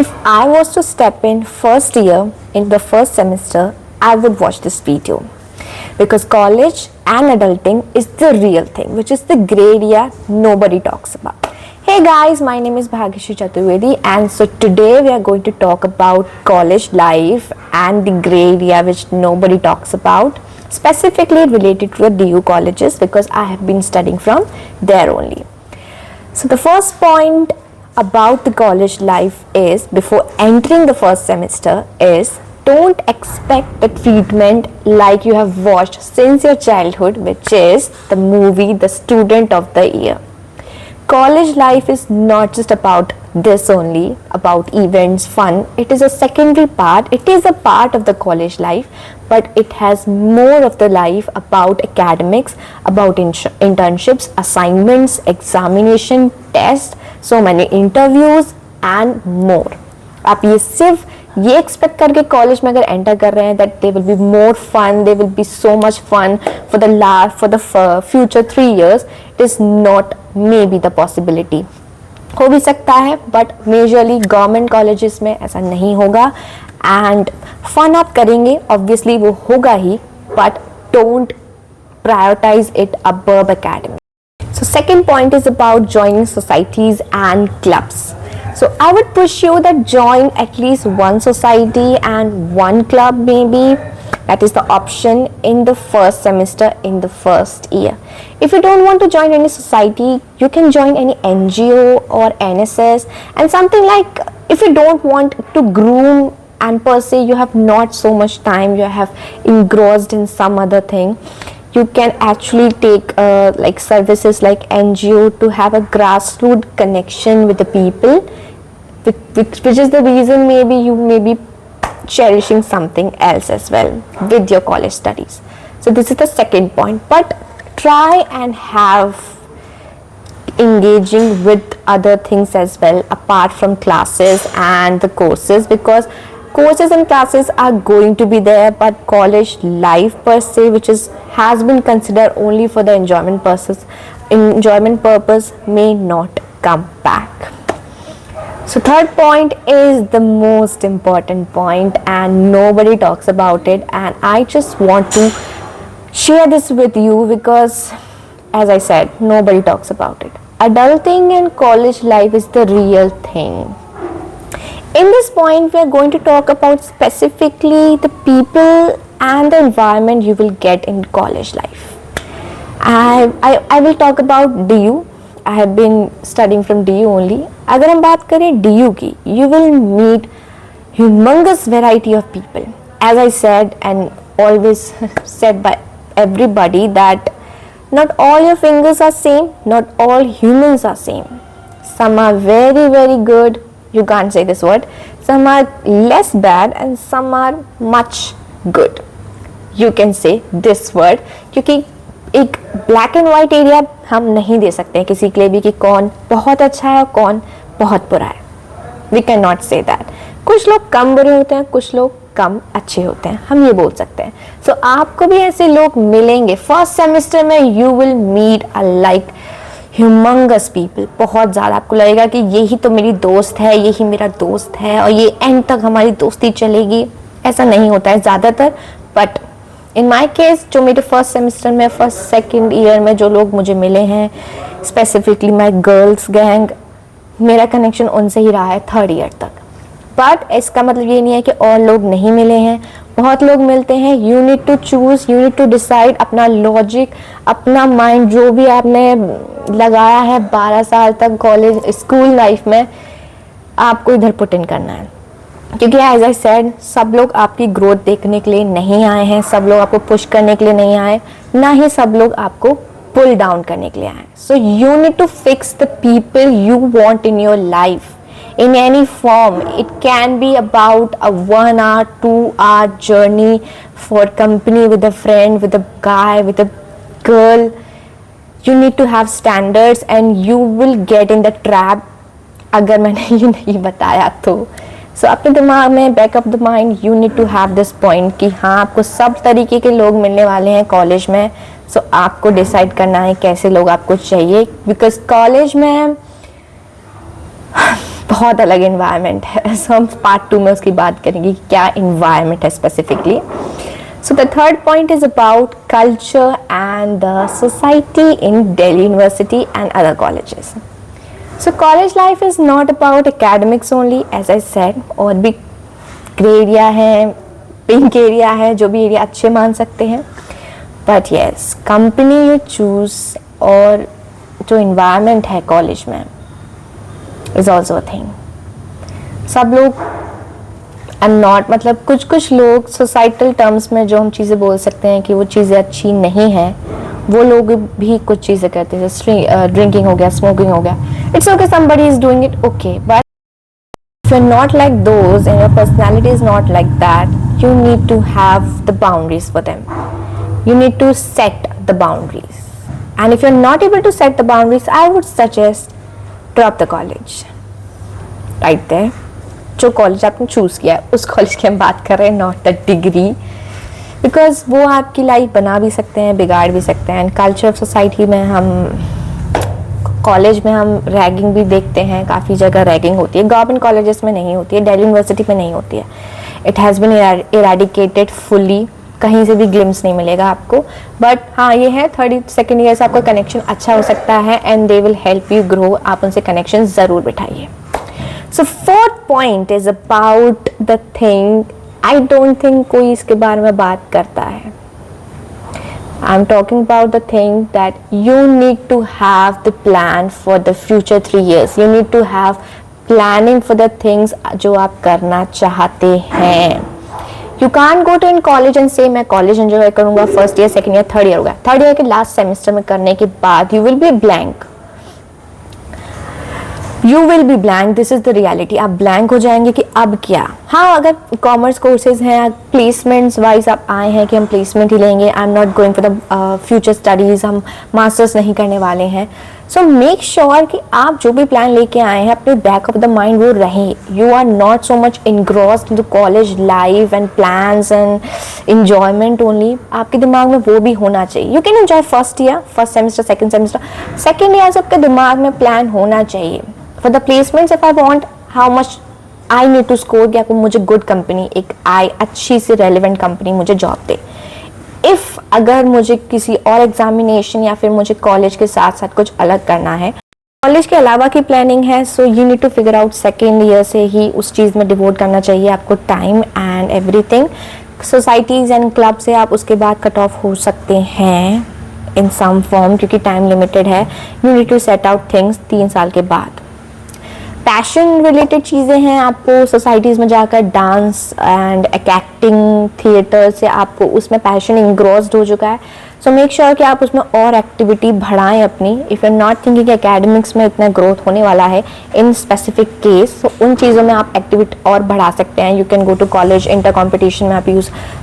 If I was to step in first year in the first semester, I would watch this video because college and adulting is the real thing, which is the gray area nobody talks about. Hey guys, my name is Bhagishri Chaturvedi, and so today we are going to talk about college life and the gray area which nobody talks about, specifically related to the DU colleges because I have been studying from there only. So the first point about the college life is, before entering the first semester, is don't expect the treatment like you have watched since your childhood, which is the movie The Student of the Year. College life is not just about this only, about events, fun. It is a secondary part. It is a part of the college life, but it has more of the life about academics, about internships, assignments, examination, tests, so many interviews and more. आप ये सिर्फ ये expect करके college में अगर enter कर रहे हैं that they will be more fun, they will be so much fun for the future 3 years, it is not may be the possibility. हो भी सकता है बट मेजरली गवर्नमेंट कॉलेजेस में ऐसा नहीं होगा. एंड फन आप करेंगे ऑब्वियसली, वो होगा ही, but don't prioritize it above academic. So second point is about joining societies and clubs. So I would push you that join at least one society and one club maybe. That is the option in the first semester in the first year. If you don't want to join any society, you can join any NGO or NSS and something like, if you don't want to groom and per se you have not so much time, you have engrossed in some other thing, you can actually take like services like NGO to have a grassroots connection with the people, which is the reason maybe you may be cherishing something else as well with your college studies. So this is the second point, but try and have engaging with other things as well apart from classes and the courses, because courses and classes are going to be there, but college life per se, which has been considered only for the enjoyment purpose, may not come back. So third point is the most important point and nobody talks about it, and I just want to share this with you because, as I said, nobody talks about it. Adulting and college life is the real thing. In this point, we are going to talk about specifically the people and the environment you will get in college life. I will talk about DU. I have been studying from DU only. अगर हम बात करें DU की, you will meet humongous variety of people. As I said and always said by everybody that not all your fingers are same, not all humans are same. Some are very, very good. You can't say this word. Some are less bad and some are much good. You can say this word क्योंकि एक black and white area हम नहीं दे सकते हैं किसी के लिए भी कि कौन बहुत अच्छा है और कौन बहुत बुरा है. We cannot say that. कुछ लोग कम बुरे होते हैं, कुछ लोग कम अच्छे होते हैं, हम ये बोल सकते हैं. So आपको भी ऐसे लोग मिलेंगे फर्स्ट सेमेस्टर में. You will meet a like humongous people, बहुत ज़्यादा. आपको लगेगा कि यही तो मेरी दोस्त है, यही मेरा दोस्त है और ये एंड तक हमारी दोस्ती चलेगी. ऐसा नहीं होता है ज़्यादातर, बट इन माई केस जो मेरे फर्स्ट सेमेस्टर में, फर्स्ट सेकेंड ईयर में जो लोग मुझे मिले हैं, स्पेसिफिकली माई गर्ल्स गैंग, मेरा कनेक्शन उनसे ही रहा है थर्ड ईयर तक. बट इसका मतलब ये नहीं है कि और लोग नहीं मिले हैं, बहुत लोग मिलते हैं. You need to choose, you need to decide. अपना लॉजिक, अपना माइंड, जो भी आपने लगाया है 12 साल तक कॉलेज स्कूल लाइफ में, आपको इधर पुट इन करना है. क्योंकि एज आई सेड, सब लोग आपकी ग्रोथ देखने के लिए नहीं आए हैं, सब लोग आपको पुश करने के लिए नहीं आए, ना ही सब लोग आपको पुल डाउन करने के लिए आए. So you need to fix the people you want in your life in any form. It can be about a 1 hour, 2 hour journey for company with a friend, with a guy, with a girl. You need to have standards and you will get in the trap अगर मैंने ये नहीं बताया तो. So अपने दिमाग में back of the mind you need to have this point कि हाँ, आपको सब तरीके के लोग मिलने वाले हैं कॉलेज में. So आपको डिसाइड करना है कैसे लोग आपको चाहिए, बिकॉज कॉलेज में बहुत अलग इन्वायरमेंट है. सो हम पार्ट 2 में उसकी बात करेंगे कि क्या इन्वायरमेंट है specifically. So the third point is about culture and the society in Delhi University and other colleges. So college life is not about academics only, as I said. और भी ग्रे एरिया है, pink area है, जो भी area अच्छे मान सकते हैं. But yes, company you choose और जो इन्वायरमेंट है कॉलेज में इज ऑल्सो अ थिंग. सब लोग एंड नॉट, मतलब कुछ कुछ लोग सोसाइटल टर्म्स में जो हम चीज़ें बोल सकते हैं कि वो चीज़ें अच्छी नहीं हैं, वो लोग भी कुछ चीज़ें करते हैं. जैसे ड्रिंकिंग हो गया, स्मोकिंग हो गया. It's okay, somebody is doing it, okay. But if you're not like those and your personality is not like that, you need to have the boundaries for them. You need to set the boundaries. And if you're not able to set the boundaries, I would suggest drop the college. Right there. जो college आपने choose किया है उस college की हम बात कर रहे हैं, नॉट द डिग्री. बिकॉज वो आपकी लाइफ बना भी सकते हैं, बिगाड़ भी सकते हैं. एंड कल्चर ऑफ सोसाइटी में हम कॉलेज में हम रैगिंग भी देखते हैं. काफ़ी जगह रैगिंग होती है. गवर्नमेंट कॉलेजेस में नहीं होती है, दिल्ली यूनिवर्सिटी में नहीं होती है. It has been eradicated fully. कहीं से भी ग्लिम्स नहीं मिलेगा आपको. बट हाँ, ये है 32nd ईयर से आपका कनेक्शन अच्छा हो सकता है and they will help you grow. आप उनसे कनेक्शन ज़रूर बिठाइए. So fourth point is about the thing I don't think कोई इसके बारे में बात करता है. I'm talking about the thing that you need to have the plan for the future 3 years. You need to have planning for the things जो आप करना चाहते हैं. You can't go to in college and say मैं college enjoy करूँगा first year, second year, third year होगा. Third year के last semester में करने के बाद you will be blank. You will be blank. This is the reality. आप blank हो जाएंगे कि अब क्या. हाँ, अगर कॉमर्स कोर्सेज हैं, प्लेसमेंट्स वाइज आप आए हैं कि हम प्लेसमेंट ही लेंगे, I am not going for the future studies, हम मास्टर्स नहीं करने वाले हैं. सो मेक श्योर कि आप जो भी प्लान लेके आए हैं अपने बैक ऑफ द माइंड वो रहे. You are not so much engrossed in the college life and plans and enjoyment only. आपके दिमाग में वो भी होना चाहिए. You can enjoy first year, first semester, second year से आपके दिमाग में प्लान होना चाहिए. For the placements, if I want, how much I need to score कि आपको मुझे good company, एक अच्छी सी relevant company मुझे job दे. If अगर मुझे किसी और एग्जामिनेशन या फिर मुझे कॉलेज के साथ साथ कुछ अलग करना है, कॉलेज के अलावा की प्लानिंग है, so you need to figure out second year से ही उस चीज़ में डिवोट करना चाहिए आपको time and everything. Societies and club से आप उसके बाद कट ऑफ हो सकते हैं इन सम फॉर्म, क्योंकि टाइम लिमिटेड है. You need to set out things 3 साल के बाद. पैशन रिलेटेड चीज़ें हैं. आपको सोसाइटीज़ में जाकर डांस एंड एक्टिंग, थिएटर से आपको उसमें पैशन इंग्रोस्ड हो चुका है. सो मेक श्योर कि आप उसमें और एक्टिविटी बढ़ाएं अपनी. If you are not thinking academics में इतना ग्रोथ होने वाला है इन स्पेसिफिक केस, तो उन चीज़ों में आप एक्टिविटी और बढ़ा सकते हैं. You can go to college, inter competition में आप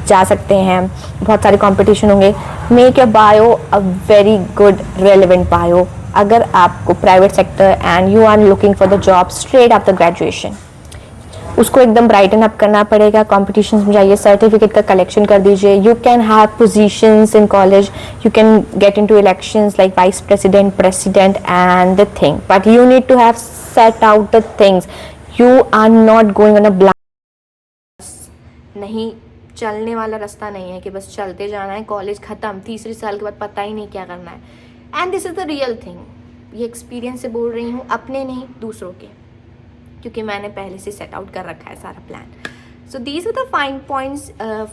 जा सकते हैं. बहुत सारे कॉम्पिटिशन होंगे. Make your bio a very good relevant bio. अगर आपको private sector and you are looking for the job straight after graduation, उसको एकदम ब्राइटन अप करना पड़ेगा. कॉम्पिटिशन्स में जाइए, सर्टिफिकेट का कलेक्शन कर दीजिए. You can have positions in college, you can get into elections like vice president, president and the thing. But you need to have set out the things. You are not going on a blind. नहीं, चलने वाला रास्ता नहीं है कि बस चलते जाना है. कॉलेज खत्म, तीसरे साल के बाद पता ही नहीं क्या करना है. And this is the real thing. ये एक्सपीरियंस से बोल रही हूँ, अपने नहीं दूसरों के, क्योंकि मैंने पहले से सेट आउट कर रखा है सारा plan. So these are the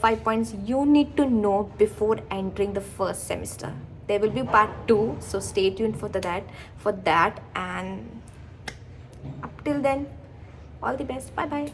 5 points you need to know before entering the first semester. There will be part 2, so stay tuned for that. And up till then, all the best. Bye bye.